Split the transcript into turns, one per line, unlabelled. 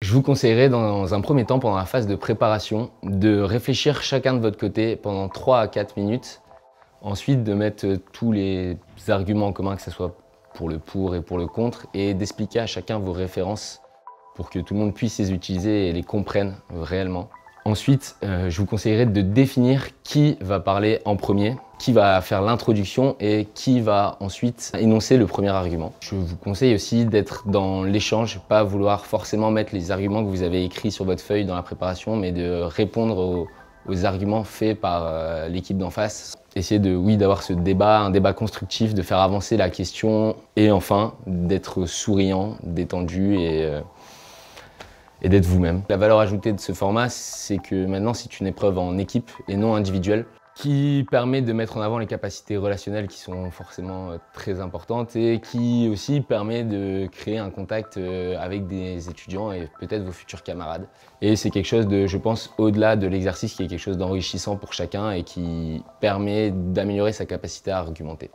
Je vous conseillerais dans un premier temps, pendant la phase de préparation, de réfléchir chacun de votre côté pendant 3 à 4 minutes. Ensuite, de mettre tous les arguments en commun, que ce soit pour le pour et pour le contre, et d'expliquer à chacun vos références pour que tout le monde puisse les utiliser et les comprenne réellement. Ensuite, je vous conseillerais de définir qui va parler en premier, qui va faire l'introduction et qui va ensuite énoncer le premier argument. Je vous conseille aussi d'être dans l'échange, pas vouloir forcément mettre les arguments que vous avez écrits sur votre feuille dans la préparation, mais de répondre aux arguments faits par l'équipe d'en face. Essayer d'avoir ce débat, un débat constructif, de faire avancer la question et enfin d'être souriant, détendu et d'être vous-même. La valeur ajoutée de ce format, c'est que maintenant c'est une épreuve en équipe et non individuelle, qui permet de mettre en avant les capacités relationnelles qui sont forcément très importantes et qui aussi permet de créer un contact avec des étudiants et peut-être vos futurs camarades. Et c'est quelque chose de, je pense, au-delà de l'exercice, qui est quelque chose d'enrichissant pour chacun et qui permet d'améliorer sa capacité à argumenter.